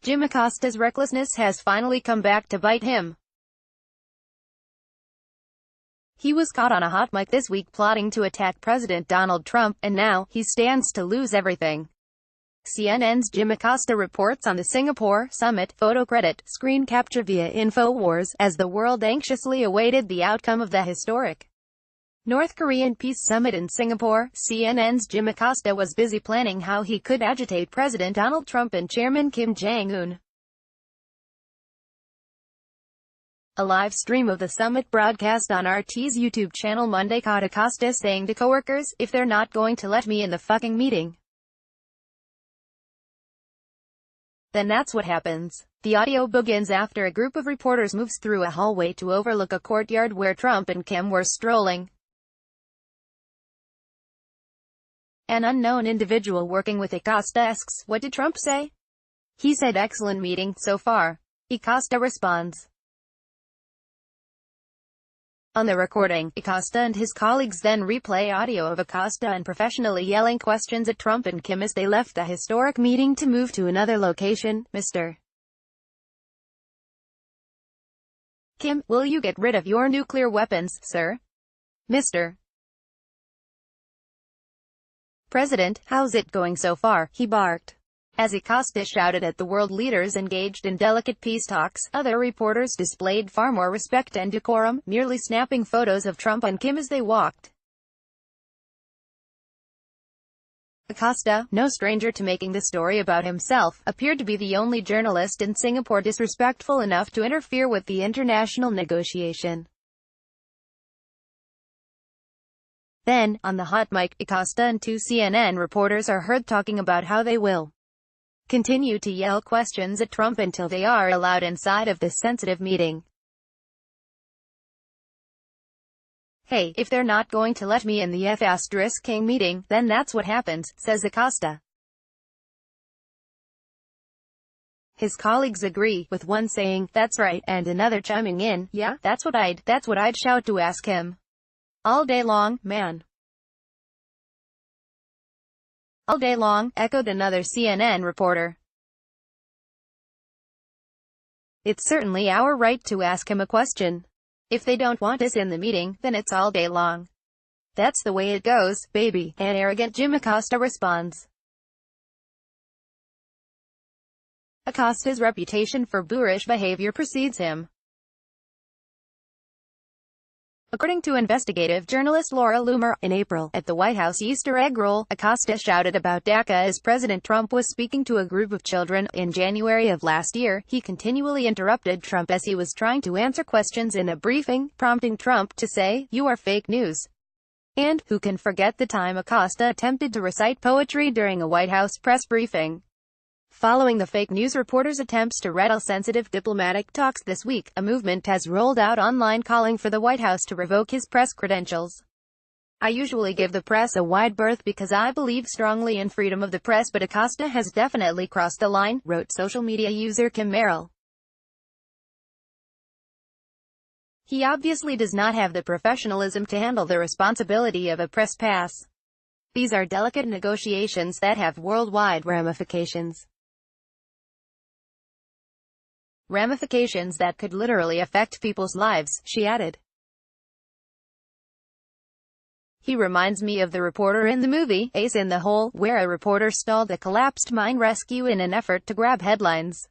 Jim Acosta's recklessness has finally come back to bite him. He was caught on a hot mic this week plotting to attack President Donald Trump, and now, he stands to lose everything. CNN's Jim Acosta reports on the Singapore summit, photo credit, screen capture via InfoWars, as the world anxiously awaited the outcome of the historic North Korean peace summit in Singapore. CNN's Jim Acosta was busy planning how he could agitate President Donald Trump and Chairman Kim Jong-un. A live stream of the summit broadcast on RT's YouTube channel Monday caught Acosta saying to coworkers, "If they're not going to let me in the fucking meeting, then that's what happens." The audio begins after a group of reporters moves through a hallway to overlook a courtyard where Trump and Kim were strolling. An unknown individual working with Acosta asks, "What did Trump say?" "He said excellent meeting, so far." Acosta responds. On the recording, Acosta and his colleagues then replay audio of Acosta unprofessionally yelling questions at Trump and Kim as they left the historic meeting to move to another location. "Mr. Kim, will you get rid of your nuclear weapons, sir? Mr. President, how's it going so far?" he barked, as Acosta shouted at the world leaders engaged in delicate peace talks. Other reporters displayed far more respect and decorum, merely snapping photos of Trump and Kim as they walked. Acosta, no stranger to making the story about himself, appeared to be the only journalist in Singapore disrespectful enough to interfere with the international negotiation. Then, on the hot mic, Acosta and two CNN reporters are heard talking about how they will continue to yell questions at Trump until they are allowed inside of this sensitive meeting. "Hey, if they're not going to let me in the F***ing meeting, then that's what happens," says Acosta. His colleagues agree, with one saying, "That's right," and another chiming in, "Yeah, that's what I'd shout to ask him. All day long, man. All day long," echoed another CNN reporter. "It's certainly our right to ask him a question. If they don't want us in the meeting, then it's all day long. That's the way it goes, baby," an arrogant Jim Acosta responds. Acosta's reputation for boorish behavior precedes him. According to investigative journalist Laura Loomer, in April, at the White House Easter egg roll, Acosta shouted about DACA as President Trump was speaking to a group of children. In January of last year, he continually interrupted Trump as he was trying to answer questions in a briefing, prompting Trump to say, "You are fake news." And, who can forget the time Acosta attempted to recite poetry during a White House press briefing? Following the fake news reporter's attempts to rattle sensitive diplomatic talks this week, a movement has rolled out online calling for the White House to revoke his press credentials. "I usually give the press a wide berth because I believe strongly in freedom of the press, but Acosta has definitely crossed the line," wrote social media user Kim Merrill. "He obviously does not have the professionalism to handle the responsibility of a press pass. These are delicate negotiations that have worldwide ramifications. Ramifications that could literally affect people's lives," she added. "He reminds me of the reporter in the movie, Ace in the Hole, where a reporter stalled a collapsed mine rescue in an effort to grab headlines.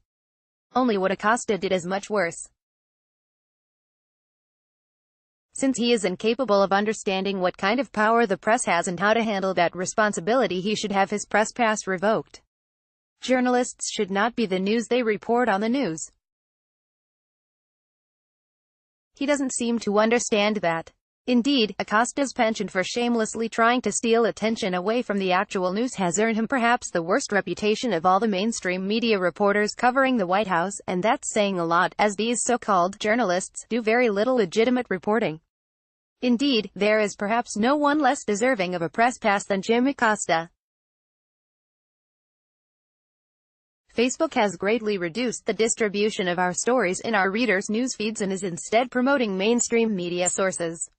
Only what Acosta did is much worse. Since he is incapable of understanding what kind of power the press has and how to handle that responsibility, he should have his press pass revoked. Journalists should not be the news they report on the news. He doesn't seem to understand that." Indeed, Acosta's penchant for shamelessly trying to steal attention away from the actual news has earned him perhaps the worst reputation of all the mainstream media reporters covering the White House, and that's saying a lot, as these so-called journalists do very little legitimate reporting. Indeed, there is perhaps no one less deserving of a press pass than Jim Acosta. Facebook has greatly reduced the distribution of our stories in our readers' news feeds and is instead promoting mainstream media sources.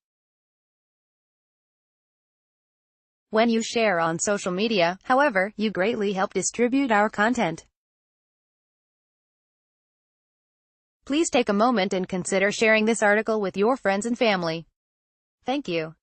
When you share on social media, however, you greatly help distribute our content. Please take a moment and consider sharing this article with your friends and family. Thank you.